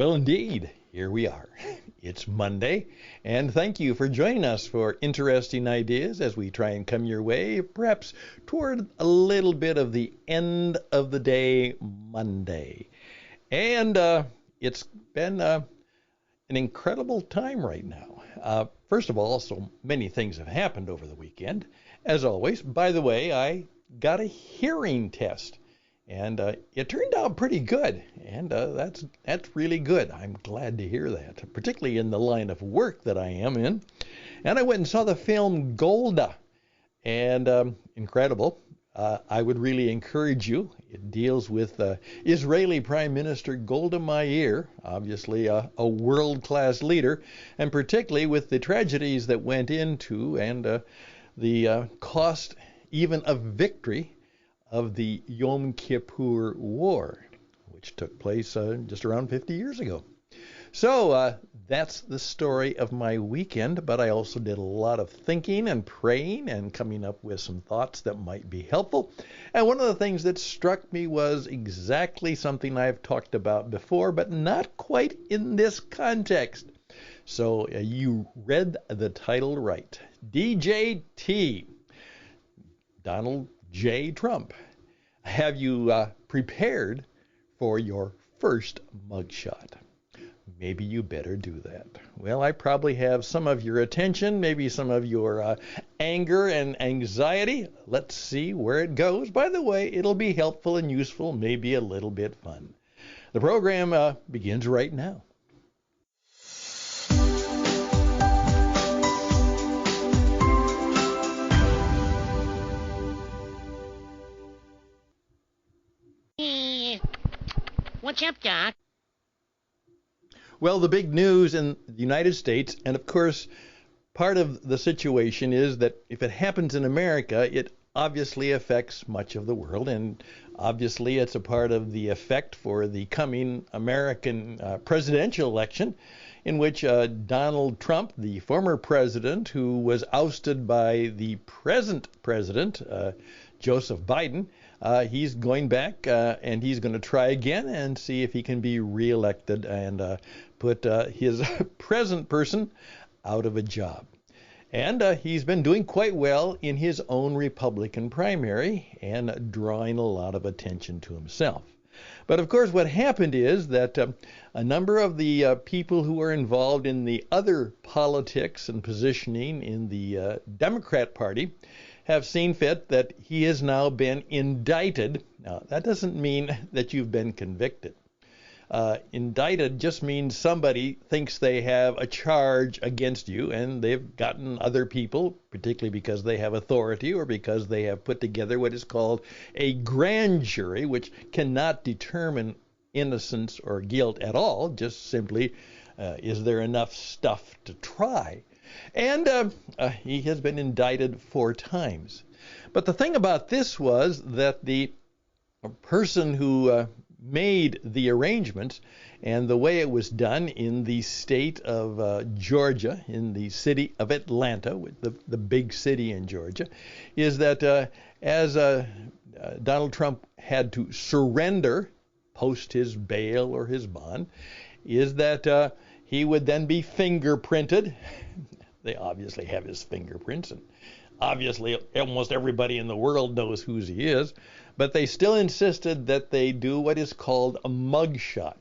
Well, indeed, here we are. It's Monday, and thank you for joining us for interesting ideas as we try and come your way, perhaps toward a little bit of the end of the day Monday. And it's been an incredible time right now. First of all, so many things have happened over the weekend. As always, by the way, I got a hearing test. And it turned out pretty good, and that's really good. I'm glad to hear that, particularly in the line of work that I am in. And I went and saw the film Golda, and incredible. I would really encourage you. It deals with Israeli Prime Minister Golda Meir, obviously a world-class leader, and particularly with the tragedies that went into and the cost even of victory of the Yom Kippur War, which took place just around 50 years ago. So that's the story of my weekend, but I also did a lot of thinking and praying and coming up with some thoughts that might be helpful. And one of the things that struck me was exactly something I've talked about before, but not quite in this context. So you read the title right. DJT, Donald J. Trump. Have you prepared for your first mugshot? Maybe you better do that. Well, I probably have some of your attention, maybe some of your anger and anxiety. Let's see where it goes. By the way, it'll be helpful and useful, maybe a little bit fun. The program begins right now. What's up, Doc? Well, the big news in the United States, and of course, part of the situation is that if it happens in America, it obviously affects much of the world, and obviously it's a part of the effect for the coming American presidential election, in which Donald Trump, the former president, who was ousted by the present president, Joseph Biden, he's going back and he's going to try again and see if he can be reelected and put his present person out of a job. And he's been doing quite well in his own Republican primary and drawing a lot of attention to himself. But of course, what happened is that a number of the people who are involved in the other politics and positioning in the Democrat Party have seen fit that he has now been indicted. Now, that doesn't mean that you've been convicted. Indicted just means somebody thinks they have a charge against you, and they've gotten other people, particularly because they have authority or because they have put together what is called a grand jury, which cannot determine innocence or guilt at all, just simply is there enough stuff to try. And he has been indicted 4 times. But the thing about this was that the person who made the arrangements and the way it was done in the state of Georgia, in the city of Atlanta, the big city in Georgia, is that as Donald Trump had to surrender post his bail or his bond, is that he would then be fingerprinted. They obviously have his fingerprints, and obviously almost everybody in the world knows whose he is, but they still insisted that they do what is called a mugshot,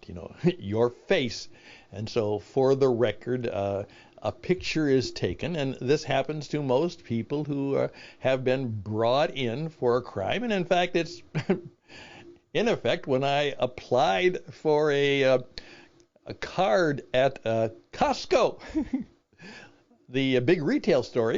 your face. And so for the record, a picture is taken, and this happens to most people who have been brought in for a crime. And in fact, it's in effect when I applied for a card at Costco, the big retail store,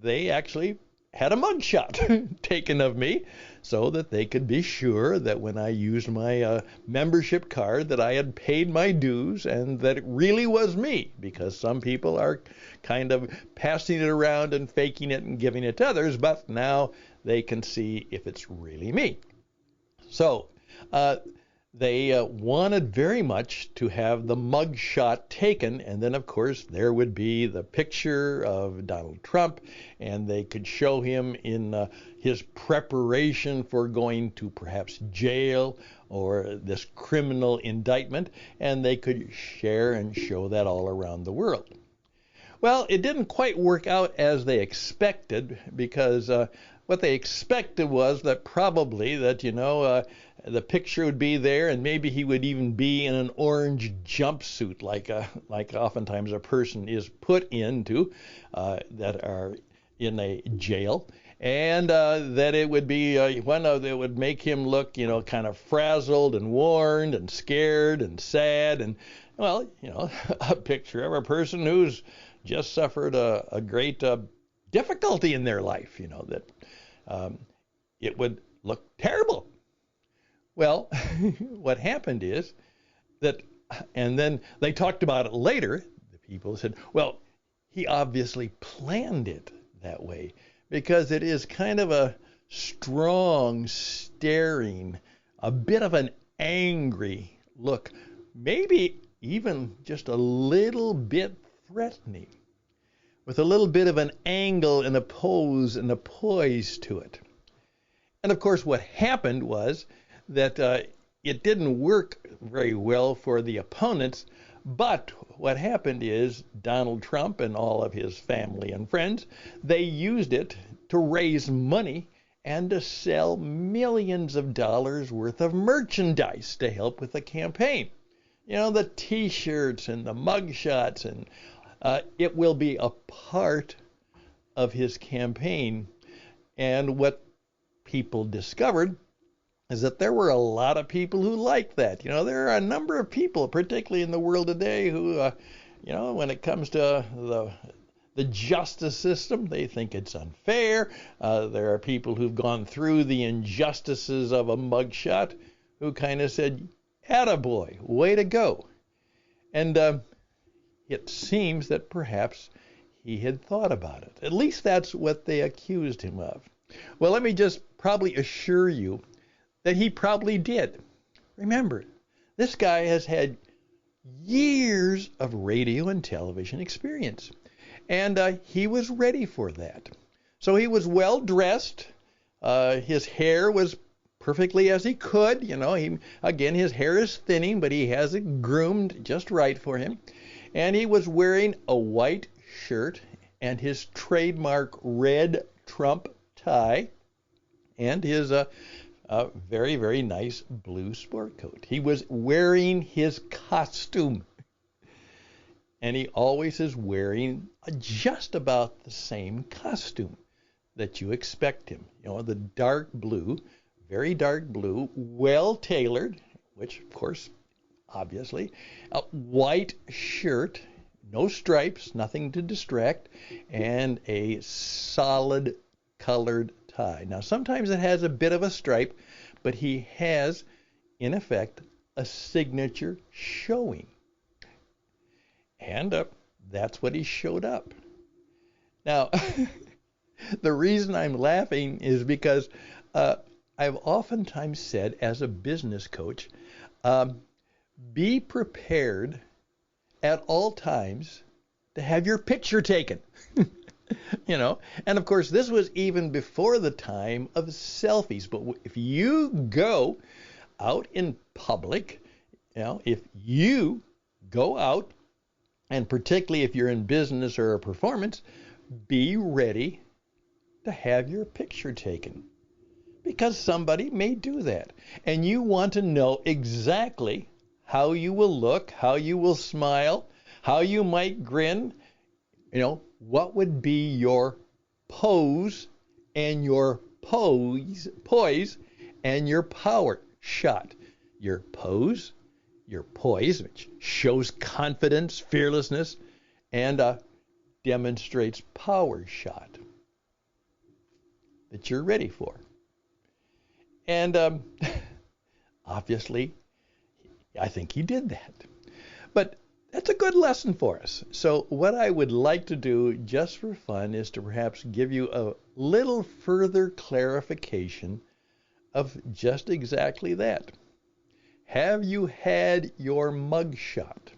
they actually had a mugshot taken of me so that they could be sure that when I used my membership card that I had paid my dues and that it really was me, because some people are kind of passing it around and faking it and giving it to others, but now they can see if it's really me. So They wanted very much to have the mug shot taken, and then, of course, there would be the picture of Donald Trump, and they could show him in his preparation for going to perhaps jail or this criminal indictment, and they could share and show that all around the world. Well, it didn't quite work out as they expected, because what they expected was that probably that, the picture would be there, and maybe he would even be in an orange jumpsuit, like oftentimes a person is put into that are in a jail, and that it would be one that would make him look, kind of frazzled and worn and scared and sad, and well, a picture of a person who's just suffered a great difficulty in their life, that it would look terrible. Well, what happened is that, and then they talked about it later, the people said, well, he obviously planned it that way, because it is kind of a strong, staring, a bit of an angry look, maybe even just a little bit threatening, with a little bit of an angle and a pose and a poise to it. And of course, what happened was that it didn't work very well for the opponents, but what happened is Donald Trump and all of his family and friends, they used it to raise money and to sell millions of dollars worth of merchandise to help with the campaign. The T-shirts and the mugshots, and it will be a part of his campaign. And what people discovered is that there were a lot of people who liked that. There are a number of people, particularly in the world today, who, when it comes to the justice system, they think it's unfair. There are people who've gone through the injustices of a mugshot who kind of said, attaboy, way to go. And it seems that perhaps he had thought about it. At least that's what they accused him of. Well, let me just probably assure you that he probably did. Remember, this guy has had years of radio and television experience, and he was ready for that. So he was well dressed. His hair was perfectly as he could. His hair is thinning, but he has it groomed just right for him. And he was wearing a white shirt and his trademark red Trump tie and his very, very nice blue sport coat. He was wearing his costume. And he always is wearing just about the same costume that you expect him. The dark blue, very dark blue, well tailored, which of course, obviously, a white shirt, no stripes, nothing to distract, and a solid colored tie. Now, sometimes it has a bit of a stripe, but he has, in effect, a signature showing. And that's what he showed up. Now, the reason I'm laughing is because I've oftentimes said, as a business coach, be prepared at all times to have your picture taken. And of course, this was even before the time of selfies. But if you go out in public, if you go out, and particularly if you're in business or a performance, be ready to have your picture taken, because somebody may do that. And you want to know exactly how you will look, how you will smile, how you might grin, what would be your pose and your poise and your power shot. Your pose, your poise, which shows confidence, fearlessness, and demonstrates power shot that you're ready for. And obviously, I think he did that. But that's a good lesson for us. So what I would like to do just for fun is to perhaps give you a little further clarification of just exactly that. Have you had your mugshot?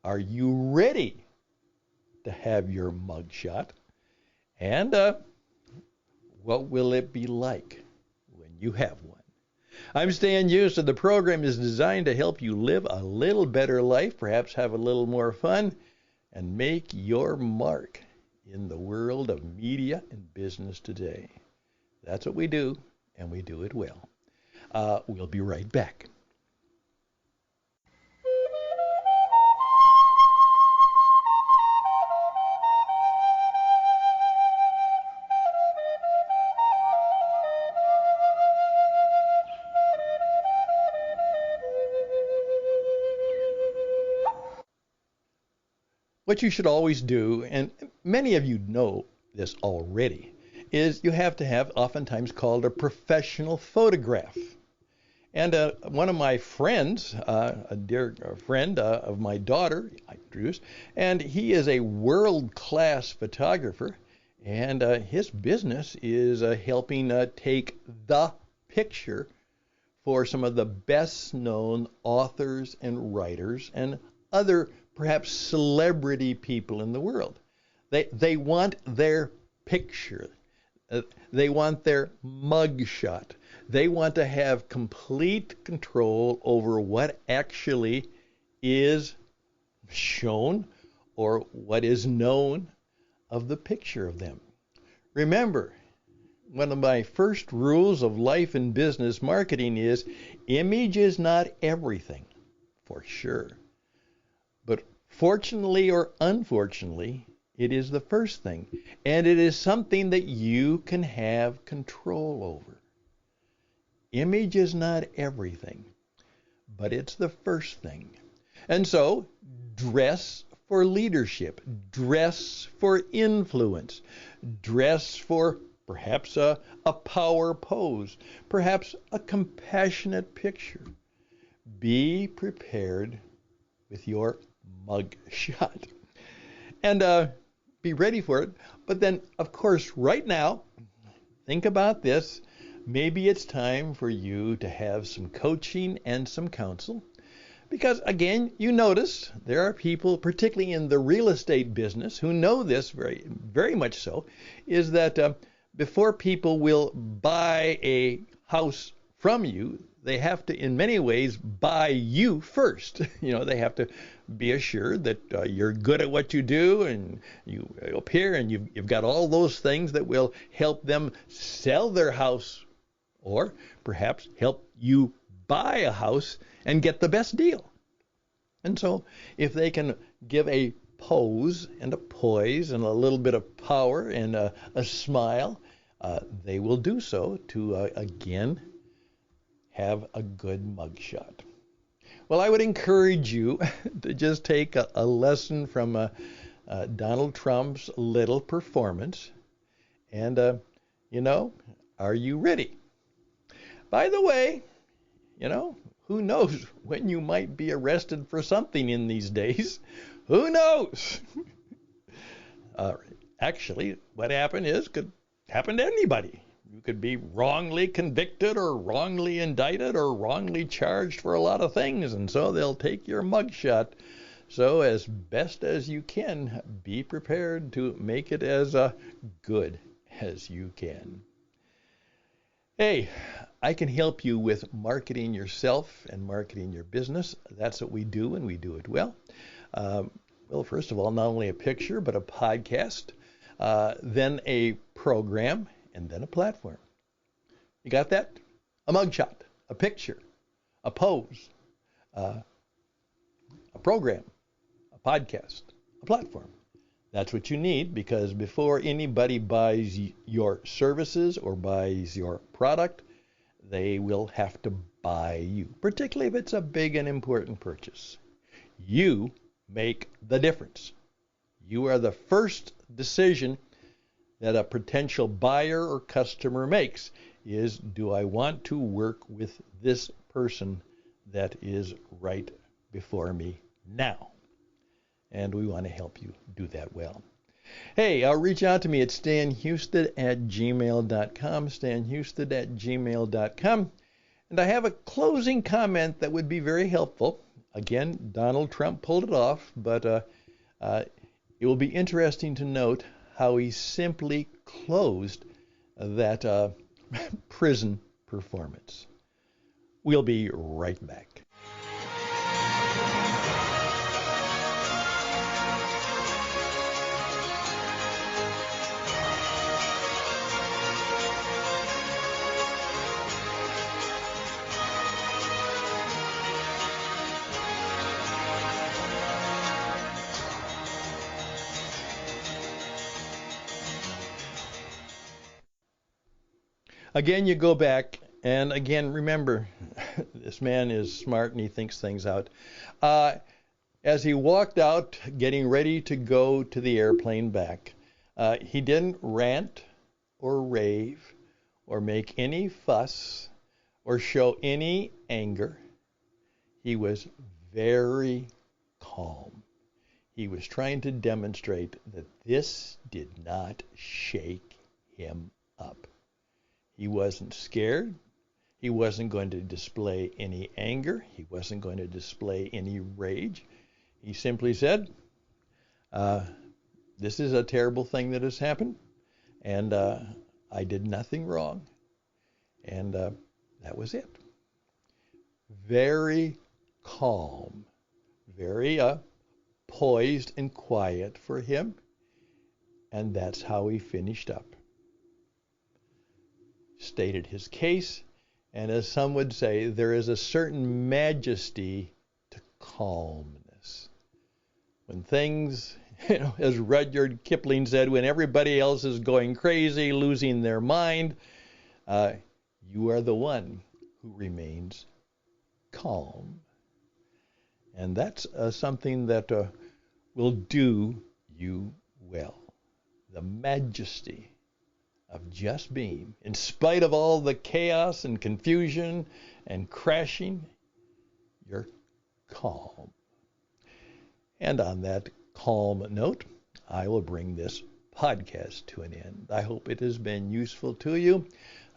Are you ready to have your mugshot? And what will it be like when you have one? I'm Stan Houston. The program is designed to help you live a little better life, perhaps have a little more fun, and make your mark in the world of media and business today. That's what we do, and we do it well. We'll be right back. What you should always do, and many of you know this already, is you have to have oftentimes called a professional photograph. And one of my friends, a dear friend of my daughter, I introduced, and he is a world-class photographer, and his business is helping take the picture for some of the best-known authors and writers and other perhaps celebrity people in the world. They want their picture. They want their mugshot. They want to have complete control over what actually is shown or what is known of the picture of them. Remember, one of my first rules of life and business marketing is image is not everything, for sure. But fortunately or unfortunately, it is the first thing, and it is something that you can have control over. Image is not everything, but it's the first thing. And so, dress for leadership, dress for influence, dress for perhaps a power pose, perhaps a compassionate picture. Be prepared with your mug shot. And be ready for it. But then, of course, right now, think about this. Maybe it's time for you to have some coaching and some counsel. Because, again, you notice there are people, particularly in the real estate business, who know this very, very much so, is that before people will buy a house from you, they have to, in many ways, buy you first. They have to be assured that you're good at what you do, and you appear, and you've got all those things that will help them sell their house, or perhaps help you buy a house and get the best deal. And so, if they can give a pose and a poise and a little bit of power and a smile, they will do so to, again, have a good mugshot. Well, I would encourage you to just take a lesson from Donald Trump's little performance. And, are you ready? By the way, who knows when you might be arrested for something in these days? Who knows? Actually, what happened could happen to anybody. You could be wrongly convicted or wrongly indicted or wrongly charged for a lot of things, and so they'll take your mugshot. So as best as you can, be prepared to make it as good as you can. Hey, I can help you with marketing yourself and marketing your business. That's what we do, and we do it well. Well, first of all, not only a picture, but a podcast, then a program, and then a platform. You got that? A mugshot, a picture, a pose, a program, a podcast, a platform. That's what you need, because before anybody buys your services or buys your product, they will have to buy you, particularly if it's a big and important purchase. You make the difference. You are the first decision that a potential buyer or customer makes is, do I want to work with this person that is right before me now? And we want to help you do that well. Hey, reach out to me at stanhouston@gmail.com, stanhouston@gmail.com. And I have a closing comment that would be very helpful. Again, Donald Trump pulled it off, but it will be interesting to note how he simply closed that prison performance. We'll be right back. Again, you go back, and again, remember, this man is smart and he thinks things out. As he walked out, getting ready to go to the airplane back, he didn't rant or rave or make any fuss or show any anger. He was very calm. He was trying to demonstrate that this did not shake him up. He wasn't scared. He wasn't going to display any anger. He wasn't going to display any rage. He simply said, this is a terrible thing that has happened, and I did nothing wrong. And that was it. Very calm, very poised and quiet for him. And that's how he finished up. Stated his case, and as some would say, there is a certain majesty to calmness. When things, as Rudyard Kipling said, when everybody else is going crazy, losing their mind, you are the one who remains calm. And that's something that will do you well. The majesty of just being, in spite of all the chaos and confusion and crashing, you're calm. And on that calm note, I will bring this podcast to an end. I hope it has been useful to you.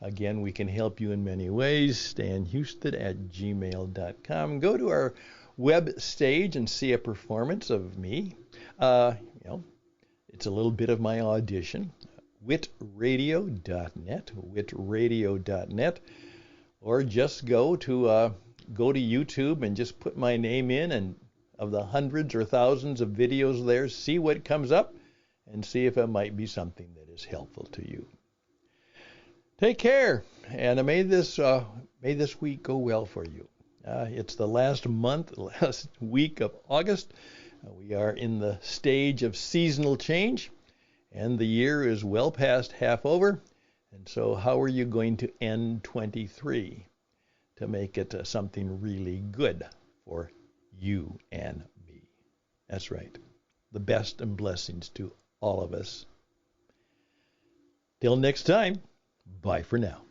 Again, we can help you in many ways. StanHouston@gmail.com. Go to our web stage and see a performance of me. It's a little bit of my audition. witradio.net, witradio.net, or just go to YouTube and just put my name in, and of the hundreds or thousands of videos there, see what comes up and see if it might be something that is helpful to you. Take care, and may this week go well for you. It's the last week of August. We are in the stage of seasonal change, and the year is well past half over. And so how are you going to end 23 to make it something really good for you and me? That's right. The best and blessings to all of us. Till next time, bye for now.